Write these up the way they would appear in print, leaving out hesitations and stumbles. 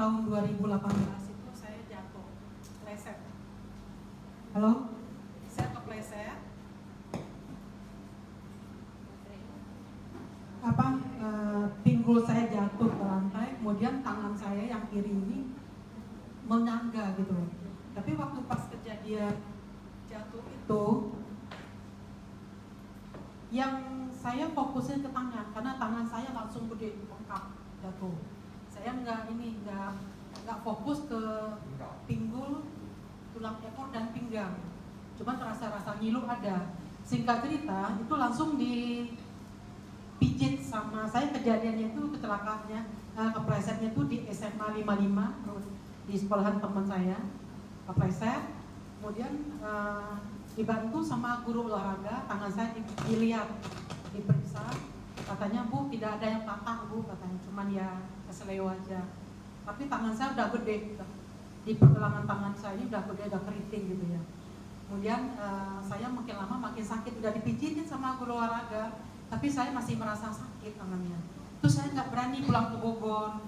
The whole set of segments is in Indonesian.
tahun 2018 itu saya jatuh, kepleset. Halo? Saya kepleset. Pinggul saya jatuh ke lantai, kemudian tangan saya yang kiri ini menyangga gitu. Tapi waktu pas kejadian jatuh itu, yang saya fokusnya ke tangan, karena tangan saya langsung gede, bengkak, jatuh. Saya nggak fokus ke pinggul, tulang ekor dan pinggang. Cuma terasa ngilu ada. Singkat cerita, itu langsung dipijit sama saya. Kejadiannya itu kecelakaannya, keplesetnya itu di SMA 55 di sekolahan teman saya, kepleset. Kemudian dibantu sama guru olahraga, tangan saya dilihat, diperiksa, katanya Bu tidak ada yang patah Bu, katanya, cuman ya keseleo aja. Tapi tangan saya udah gede, di pergelangan tangan saya udah gede, udah keriting gitu ya. Kemudian saya makin lama makin sakit, udah dipijitin sama guru olahraga, tapi saya masih merasa sakit tangannya. Terus saya nggak berani pulang ke Bogor.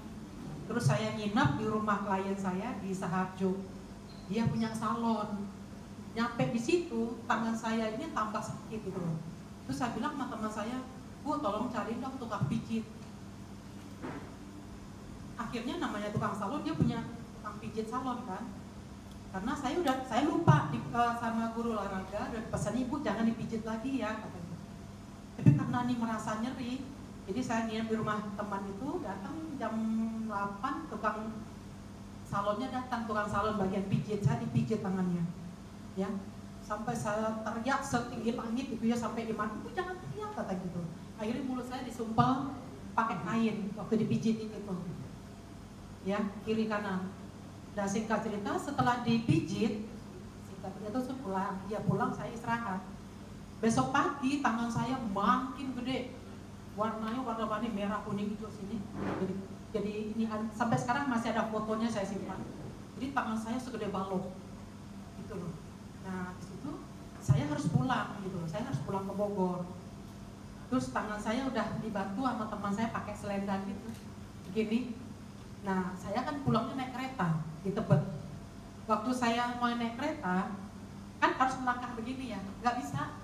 Terus saya nginep di rumah klien saya di Saharjo. Dia punya salon. Nyampe di situ, tangan saya ini tambah sakit gitu loh. Terus saya bilang sama teman saya, Bu tolong cari dong tukang pijit. Akhirnya namanya tukang salon, dia punya tukang pijit salon kan. Karena saya lupa sama guru olahraga dan pesan Ibu jangan dipijit lagi ya katanya. Tapi karena ini merasa nyeri, jadi saya nginep di rumah teman itu, datang jam 8 tukang salonnya datang, tukang salon bagian pijit, saya dipijit tangannya. Ya, sampai saya teriak setinggi langit gitu ya, sampai di mana, "Bu jangan teriak," kata gitu. Akhirnya mulut saya disumpal pakai kain waktu dipijit itu. Ya, kiri kanan. Nah singkat cerita setelah dipijit, pulang saya istirahat. Besok pagi tangan saya makin gede, warnanya warna-warni merah kuning hijau sini. Jadi ini sampai sekarang masih ada fotonya saya simpan. Jadi tangan saya segede balok, gitu loh. Nah di situ saya harus pulang gitu loh, saya harus pulang ke Bogor. Terus tangan saya udah dibantu sama teman saya pakai selendang gitu, begini. Nah saya kan pulangnya naik kereta di Tebet. Waktu saya mau naik kereta kan harus melangkah begini ya, nggak bisa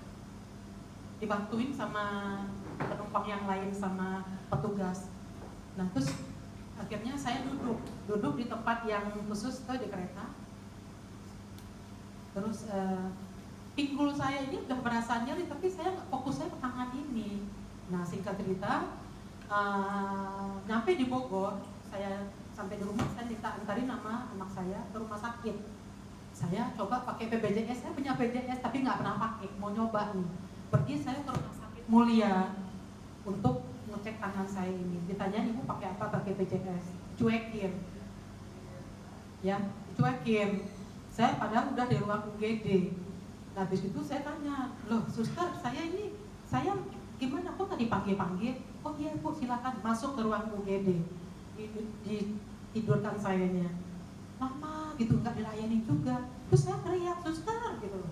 dibantuin sama penumpang yang lain sama petugas. Nah terus akhirnya saya duduk di tempat yang khusus tuh di kereta. Terus pinggul saya ini udah berasa nyeri, tapi saya nggak fokus saya ke tangan ini. Nah singkat cerita, nyampe di Bogor, saya sampai di rumah, saya minta antarin nama anak saya ke rumah sakit. Saya coba pakai BPJS, saya punya BPJS tapi nggak pernah pakai, mau nyoba nih. Pergi saya ke rumah sakit Mulia untuk ngecek tangan saya ini. Ditanya Ibu pakai apa, pakai BPJS, cuekin, ya cuekin. Saya padahal udah di ruang UGD. Nah habis itu saya tanya, loh suster saya gimana kok tadi panggil? Oh iya Bu silakan masuk ke ruang UGD. Ditidurkan sayanya. Lama gitu nggak dilayani juga. Terus saya teriak suster gitu.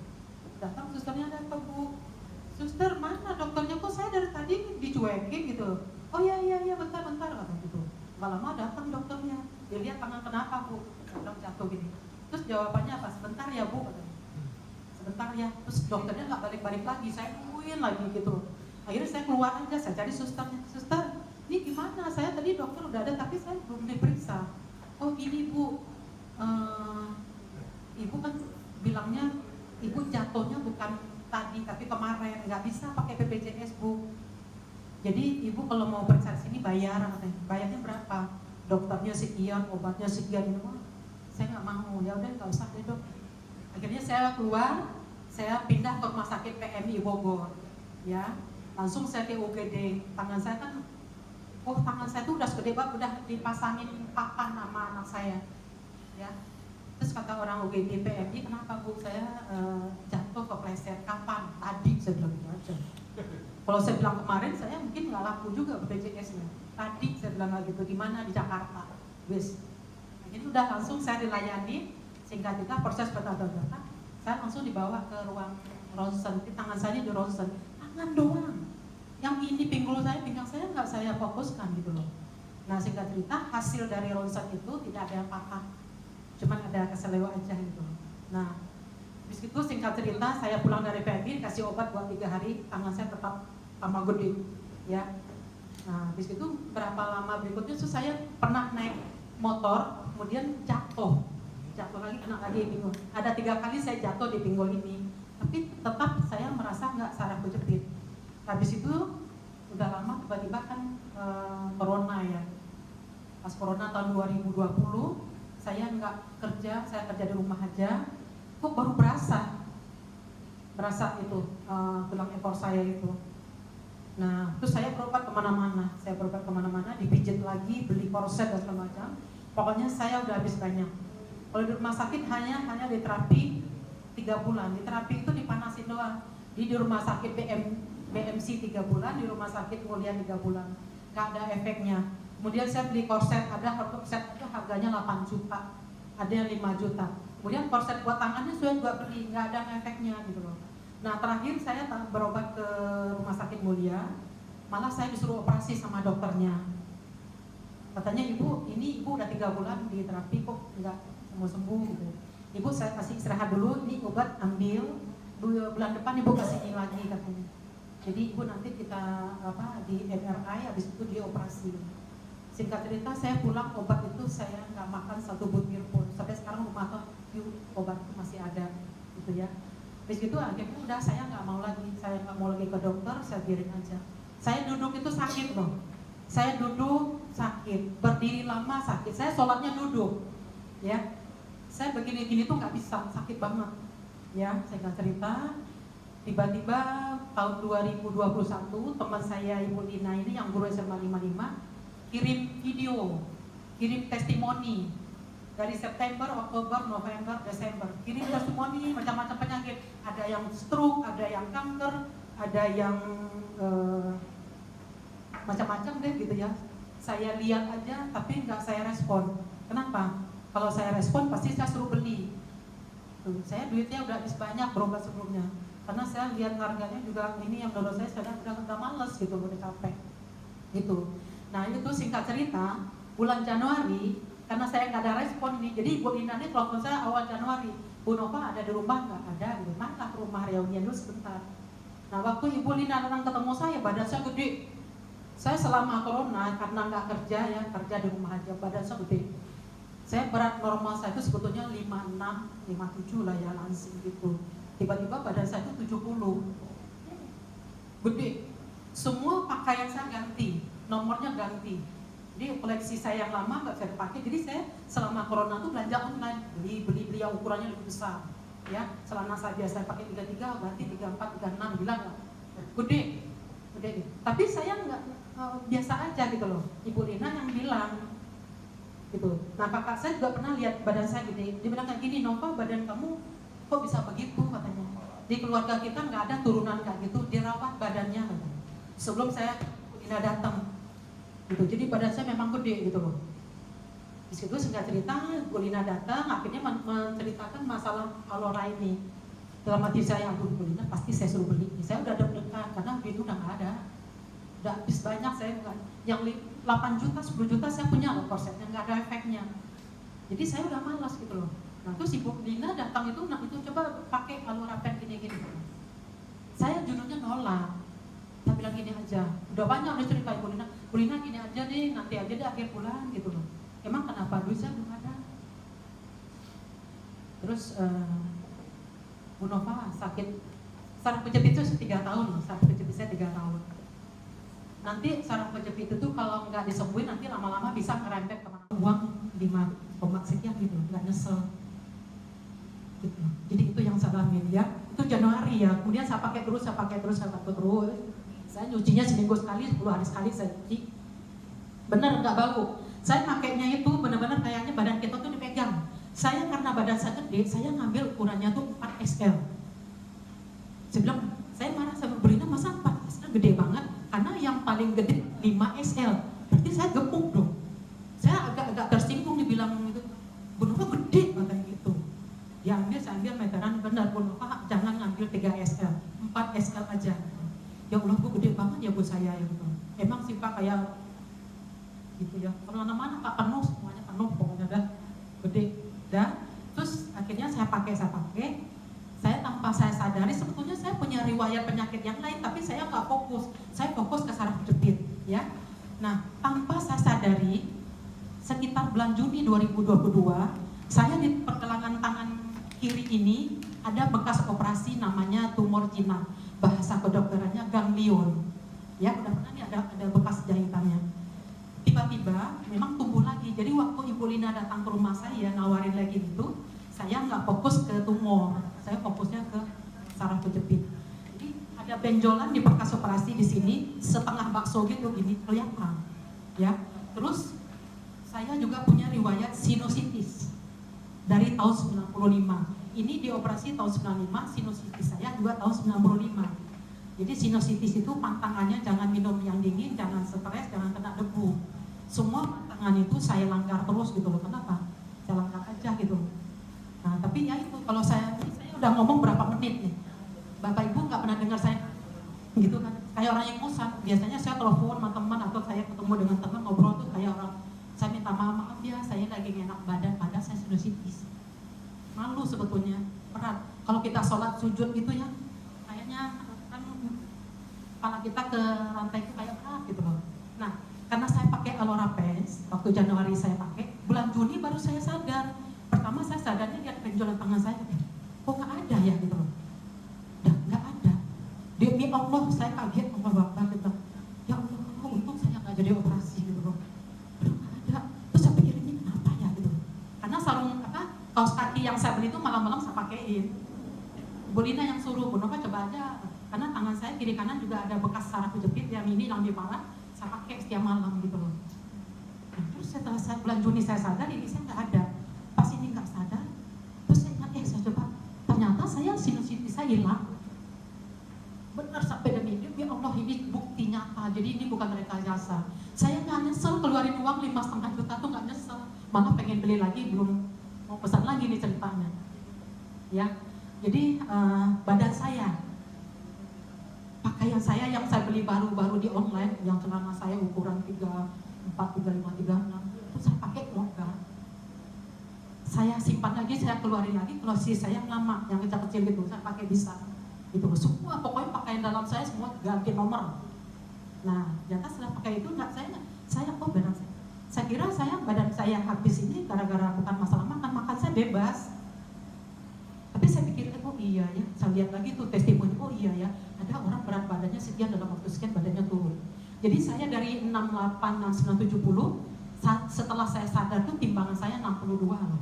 Datang susternya, datang Bu. Suster mana dokternya, kok saya dari tadi dicuekin gitu. Oh iya bentar kata gitu. Nggak lama datang dokternya. Dilihat tangan kenapa Bu? Bilang jatuh gini. Terus jawabannya apa? Sebentar ya Bu katanya. Sebentar ya. Terus dokternya nggak balik lagi, saya nungguin lagi gitu. Akhirnya saya keluar aja, saya cari susternya. Suster, ini gimana? Saya tadi dokter udah ada tapi saya belum diperiksa. Oh gini Bu, Ibu kan bilangnya Ibu jatuhnya bukan tadi tapi kemarin, nggak bisa pakai BPJS Bu. Jadi Ibu kalau mau periksa sini bayar katanya. Bayarnya berapa? Dokternya sekian, obatnya sekian. Saya nggak mau, ya udah nggak usah deh Dok. Akhirnya saya keluar, saya pindah ke rumah sakit PMI Bogor, ya. Langsung saya ke UGD. Tangan saya kan, tangan saya tuh udah segede banget, udah dipasangin papan nama anak saya, ya. Terus kata orang UGD PMI, kenapa Bu? Saya jatuh kepleset. Kapan? Tadi saya bilang gitu aja. Kalau saya bilang kemarin, saya mungkin nggak laku juga BPJS-nya. Tadi saya bilang lagi gitu, gimana di Jakarta, wis. Itu udah langsung saya dilayani. Singkat cerita proses bata-bata, saya langsung dibawa ke ruang ronsen. Tangan saya di ronsen, tangan doang. Yang ini pinggang saya nggak saya fokuskan gitu loh. Nah singkat cerita hasil dari ronsen itu tidak ada yang patah, cuman ada keseleo aja gitu. Nah habis itu singkat cerita saya pulang dari PMI kasih obat buat 3 hari, tangan saya tetap tambah gede ya. Nah habis itu berapa lama berikutnya tuh saya pernah naik motor kemudian jatuh lagi, kena lagi pinggul. Ada 3 kali saya jatuh di pinggul ini, tapi tetap saya merasa nggak saraf kejepit. Habis itu udah lama tiba-tiba kan corona ya. Pas corona tahun 2020 saya nggak kerja, saya kerja di rumah aja. Kok baru berasa itu tulang ekor saya itu. Nah terus saya berobat kemana-mana, dipijit lagi, beli korset dan segala macam. Pokoknya saya udah habis banyak. Kalau di rumah sakit hanya di terapi 3 bulan. Di terapi itu dipanasin doang. Di rumah sakit BMC 3 bulan, di rumah sakit Mulia 3 bulan. Nggak ada efeknya. Kemudian saya beli korset, ada korset itu harganya 8 juta, ada yang 5 juta. Kemudian korset buat tangannya saya juga beli, nggak ada efeknya gitu loh. Nah terakhir saya berobat ke rumah sakit Mulia, malah saya disuruh operasi sama dokternya. Katanya ibu udah 3 bulan di terapi kok nggak sembuh gitu. Ibu saya kasih istirahat dulu, ini obat ambil, bulan depan ibu kasih ini lagi katanya. Jadi ibu nanti kita di MRI, habis itu dioperasi. Singkat cerita saya pulang, obat itu saya nggak makan 1 butir pun. Sampai sekarang rumah tuh obat itu masih ada gitu ya. Habis itu akhirnya udah saya nggak mau lagi ke dokter, saya biarin aja. Saya duduk itu sakit loh. Saya duduk sakit, berdiri lama sakit. Saya sholatnya duduk ya. Saya begini-gini tuh nggak bisa, sakit banget ya. Saya nggak cerita. Tiba-tiba tahun 2021 teman saya Ibu Lina ini yang guru SMA 55 kirim video, kirim testimoni dari September, Oktober, November, Desember, kirim testimoni macam-macam penyakit. Ada yang stroke, ada yang kanker, ada yang macam-macam deh gitu ya. Saya lihat aja tapi nggak saya respon. Kenapa? Kalau saya respon pasti saya suruh beli. Tuh, saya duitnya udah habis banyak berobat sebelumnya. Karena saya lihat harganya juga ini yang menurut saya udah males gitu, udah capek gitu. Nah itu singkat cerita, bulan Januari karena saya nggak ada respon ini, jadi Ibu Lina ini telepon saya awal Januari, Bu Nova ada di rumah nggak? Ada, di mana ke rumah reunian dulu sebentar. Nah waktu Ibu Lina datang ketemu saya, badan saya gede. Saya selama corona karena nggak kerja ya, kerja di rumah aja, badan saya gede. Saya berat normal saya itu sebetulnya 56, 57 lah ya, langsing gitu. Tiba-tiba badan saya itu 70, gede. Semua pakaian saya ganti, nomornya ganti. Jadi koleksi saya yang lama nggak saya dipakai. Jadi saya selama corona tuh belanja online, beli yang ukurannya lebih besar. Ya, celana saya biasa pakai 33, ganti 34, 36, bilang lah, gede. Tapi saya nggak biasa aja gitu loh. Ibu Lina yang bilang gitu. Nah kakak saya juga pernah lihat badan saya gede. Dia bilang kayak gini, Nova badan kamu kok bisa begitu katanya. Di keluarga kita nggak ada turunan kayak gitu, dirawat badannya katanya. Sebelum saya Lina datang gitu. Jadi badan saya memang gede gitu loh. Di situ singkat cerita, Bu Lina datang, akhirnya menceritakan masalah Alora ini. Dalam hati saya, Bu Lina pasti saya suruh beli. Saya udah deg-degan karena duit itu udah nggak ada. Udah habis banyak saya bukan. Yang 8 juta, 10 juta saya punya loh korsetnya, nggak ada efeknya. Jadi saya udah malas gitu loh. Nah terus Ibu Lina datang itu, nah itu coba pakai Alora Pen gini-gini. Saya judulnya nolak. Saya bilang gini aja, udah banyak udah cerita Ibu Lina. Bu Lina gini aja deh, nanti aja deh akhir bulan gitu loh. Emang kenapa? Duit saya belum ada. Terus Bu Nova sakit saraf kejepit itu 3 tahun, saraf kejepit saya 3 tahun. Nanti saraf kejepit itu kalau nggak disembuhin nanti lama-lama bisa ngerempet kemana. Uang 5 sekian gitu, nggak nyesel. Gitu. Jadi itu yang saya alamin ya. Itu Januari ya. Kemudian saya pakai terus. Saya nyucinya seminggu sekali, 10 hari sekali saya cuci. Bener nggak bau. Saya pakainya itu benar-benar kayaknya badan kita tuh dipegang. Saya karena badan saya gede, saya ngambil ukurannya tuh 4 XL. Saya bilang, saya marah sama Bu Lina, masa 4 XL gede banget? Karena yang paling gede 5 XL. Berarti saya gemuk dong. Saya agak tersinggung dibilang itu, Bu Nova gede katanya gitu. Ya saya ambil meteran, benar Bu Nova jangan ngambil 3 XL, 4 XL aja. Ya Allah Bu gede banget ya Bu saya ya gitu. Emang sih Pak kayak gitu ya. Kemana-mana Pak penuh, semuanya penuh pokoknya dah gede dah. Terus akhirnya saya pakai, saya tanpa saya sadari sebetulnya saya punya riwayat penyakit yang lain, tapi saya nggak fokus, saya fokus ke saraf kejepit ya. Nah tanpa saya sadari sekitar bulan Juni 2022 saya di pergelangan tangan kiri ini ada bekas operasi namanya tumor jinak, bahasa kedokterannya ganglion ya. Udah pernah nih ada bekas jahitannya. Tiba-tiba memang tumbuh lagi. Jadi waktu Ibu Lina datang ke rumah saya nawarin lagi gitu, saya nggak fokus ke tumor, saya fokusnya ke saraf kejepit. Jadi ada benjolan di bekas operasi di sini, setengah bakso gitu gini kelihatan ya. Terus saya juga punya riwayat sinusitis dari tahun 95. Ini dioperasi tahun 95, sinusitis saya juga tahun 95. Jadi sinusitis itu pantangannya jangan minum yang dingin, jangan stres, jangan kena debu. Semua pantangan itu saya langgar terus gitu loh. Kenapa? Saya langgar aja gitu. Nah tapi ya itu, kalau saya udah ngomong berapa menit nih, Bapak Ibu nggak pernah dengar saya gitu kan, kayak orang yang bosan. Biasanya saya telepon sama teman atau saya ketemu dengan teman ngobrol tuh kayak orang, saya minta maaf ya saya lagi enak badan, padahal saya sinusitis. Malu sebetulnya, berat. Kalau kita sholat sujud gitu ya, kayaknya kan kepala kita ke rantai itu kayak berat gitu loh. Nah, karena saya pakai Alorapes, waktu Januari saya pakai, bulan Juni baru saya sadar. Pertama saya sadarnya lihat benjolan tangan saya, kok nggak ada ya gitu loh. Dah nggak ada. Demi Allah saya kaget, Allah Akbar gitu. Ya Allah, untung saya nggak jadi operasi gitu loh. Udah nggak ada. Terus saya pikir ini kenapa ya gitu. Karena sarung kaos kaki yang saya beli itu malam-malam saya pakein. Bu Lina yang suruh, Bu Nova coba aja. Karena tangan saya kiri kanan juga ada bekas saraf kejepit yang ini yang lebih parah, saya pakai setiap malam gitu loh. Nah, terus setelah bulan Juni saya sadar ini saya nggak ada. Pas ini nggak sadar, terus saya ingat saya coba, ternyata saya sinusitis saya hilang. Benar sampai dan ini, ya Allah ini bukti nyata. Jadi ini bukan rekayasa. Saya nggak nyesel keluarin uang 5,5 juta tuh nggak nyesel. Malah pengen beli lagi, belum mau pesan lagi nih ceritanya. Ya, jadi badan saya, pakaian saya yang saya beli baru-baru di online, yang celana saya ukuran 34, 35, 36, itu saya pakai longgar. Saya simpan lagi, saya keluarin lagi, kalau si saya yang lama, yang kecil-kecil gitu, saya pakai bisa. Gitu, semua pokoknya pakaian dalam saya semua ganti nomor. Nah, ternyata setelah pakai itu saya kok badan saya kira badan saya habis ini gara-gara bukan masalah makan saya bebas. Tapi saya pikir oh iya ya, saya lihat lagi tuh testimoni, oh iya ya, ada orang berat badannya sekian dalam waktu sekian badannya turun. Jadi saya dari 68, 69, 70, setelah saya sadar tuh timbangan saya 62 loh.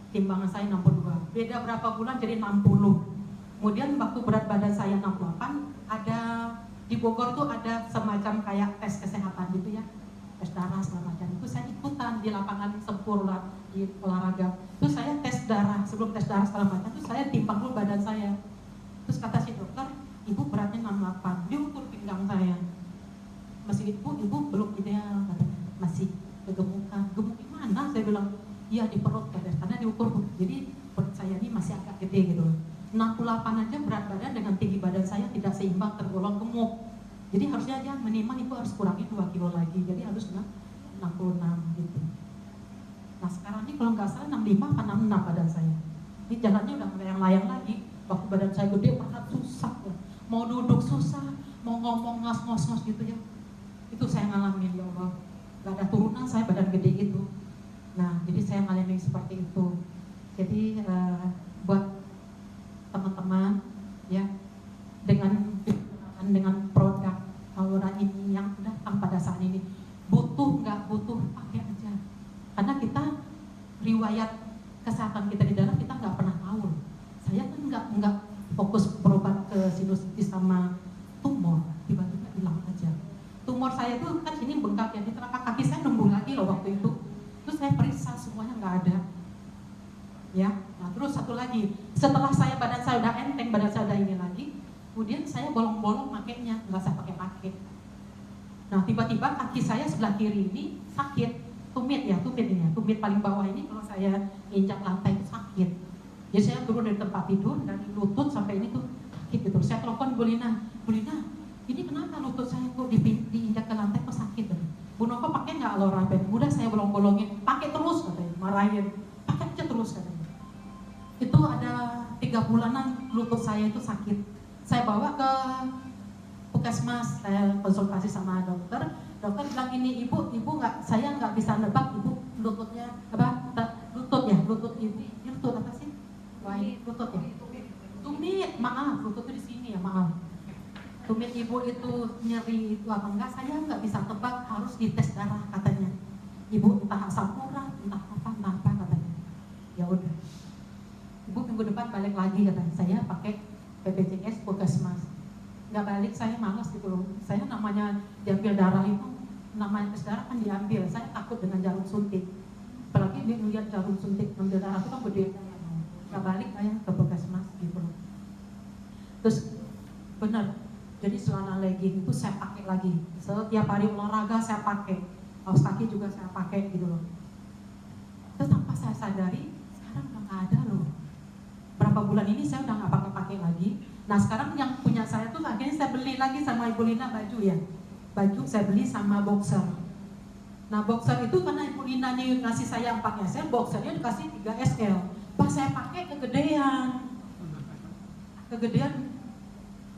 Timbangan saya 62. Beda berapa bulan jadi 60. Kemudian waktu berat badan saya 68, ada di Bogor tuh ada semacam kayak tes kesehatan gitu ya, tes darah segala macam. Itu saya ikutan di lapangan Sempur di olahraga. Terus saya tes darah, sebelum tes darah segala macam itu saya timbang dulu badan saya. Terus kata si dokter, ibu beratnya 68. Dia ukur pinggang saya. Masih ibu belum ideal katanya, masih kegemukan. Gemuk gimana? Saya bilang, iya di perut karena diukur. Jadi perut saya ini masih agak gede gitu. 68 aja berat badan dengan tinggi badan saya tidak seimbang, tergolong gemuk. Jadi harusnya aja minimal ibu harus kurangi 2 kilo lagi. Jadi harus 66 gitu. Nah sekarang ini kalau nggak salah 65 apa 66 badan saya. Ini jalannya udah melayang-layang lagi. Waktu badan saya gede berat susah ya. Mau duduk susah, mau ngomong ngos-ngos gitu ya. Itu saya ngalamin ya Allah. Gak ada turunan saya badan gede gitu. Nah jadi saya ngalamin seperti itu. Jadi buat teman-teman ya, dengan produk Alora ini yang datang pada saat ini, butuh nggak butuh pakai aja, karena kita riwayat kesehatan kita di dalam kita nggak pernah tahu. Saya kan nggak fokus berobat ke sinusitis sama tumor, tiba-tiba hilang aja. Tumor saya itu kan sini bengkak ya, di telapak kaki saya numbuh lagi loh waktu itu. Terus saya periksa semuanya nggak ada. Ya, nah terus satu lagi, setelah badan saya udah enteng, badan saya udah ini lagi, kemudian saya bolong-bolong makainya, nggak saya pakai. Nah tiba-tiba kaki saya sebelah kiri ini sakit, tumit paling bawah ini kalau saya injak lantai itu sakit. Jadi saya turun dari tempat tidur dari lutut sampai ini tuh sakit gitu. Saya telepon Bu Lina, ini kenapa lutut saya kok diinjak ke lantai kok sakit? Bu Nova pakai nggak Alora Pen? Udah saya bolong-bolongin, pakai terus katanya, marahin, pakai aja terus katanya. Itu ada 3 bulanan lutut saya itu sakit. Saya bawa ke puskesmas, saya konsultasi sama dokter. Dokter bilang ini ibu nggak, saya nggak bisa nebak ibu lututnya apa? Lutut ibu, lutut apa sih? Lutut ya. Tumit, maaf, lututnya di sini ya, maaf. Tumit ibu itu nyeri itu apa enggak, saya nggak bisa tebak, harus dites darah katanya. Ibu entah asam urat, entah apa katanya. Ya udah. Ibu minggu depan balik lagi katanya. Saya pakai BPJS puskesmas. Nggak balik, saya malas gitu loh. Saya namanya diambil darah itu, namanya tes darah kan diambil. Saya takut dengan jarum suntik. Apalagi dia ngeliat jarum suntik ambil darah itu kan gede. Nggak balik saya ke puskesmas gitu loh. Terus benar. Jadi celana legging itu saya pakai lagi. Setiap hari olahraga saya pakai. Kaos kaki juga saya pakai gitu loh. Terus tanpa saya sadari, sekarang udah nggak ada loh. Berapa bulan ini saya udah nggak pakai lagi. Nah sekarang yang punya saya tuh akhirnya saya beli lagi sama Ibu Lina baju ya. Baju saya beli sama boxer. Nah boxer itu karena Ibu Lina nih ngasih saya 4 SL, boxernya dikasih 3 SL. Pas saya pakai kegedean.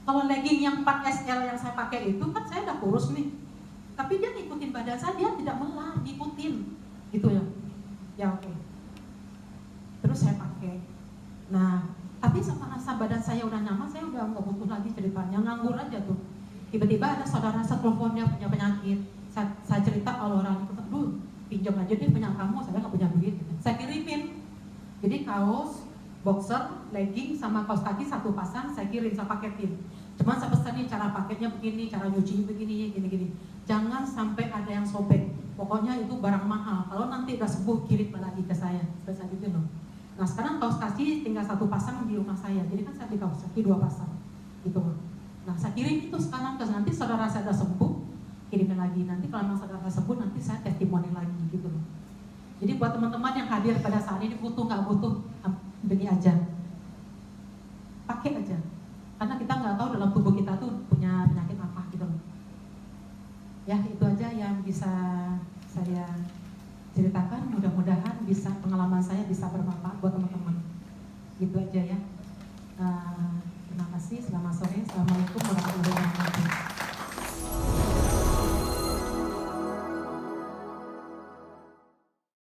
Kalau legging yang 4 SL yang saya pakai itu kan saya udah kurus nih. Tapi dia ngikutin badan saya, dia tidak melar, ngikutin. Gitu ya. Ya oke. Terus saya pakai. Nah, tapi sama rasa badan saya udah nyaman, saya udah nggak butuh lagi ceritanya, nganggur aja tuh. Tiba-tiba ada saudara saya telepon, dia punya penyakit. Saya cerita kalau orang itu, aduh pinjam aja deh punya kamu, saya nggak punya duit. Saya kirimin. Jadi kaos, boxer, legging sama kaos kaki 1 pasang saya kirim, saya paketin. Cuma saya pesanin cara paketnya begini, cara nyuci begini, gini-gini. Jangan sampai ada yang sobek. Pokoknya itu barang mahal. Kalau nanti udah sembuh kirim lagi ke saya. Seperti gitu loh. Nah sekarang kaos kaki tinggal 1 pasang di rumah saya. Jadi kan saya beli kaos kaki 2 pasang. Gitu loh. Nah saya kirim itu sekarang ke nanti saudara saya udah sembuh, kirimin lagi. Nanti kalau memang saudara sembuh nanti saya testimoni lagi gitu loh. Jadi buat teman-teman yang hadir pada saat ini butuh nggak butuh, beli aja, pakai aja, karena kita nggak tahu dalam tubuh kita tuh punya penyakit apa gitu loh. Ya itu aja yang bisa saya ceritakan. Mudah-mudahan bisa pengalaman saya bisa bermanfaat buat teman-teman. Gitu aja ya. Terima kasih. Selamat sore. Assalamualaikum warahmatullahi wabarakatuh.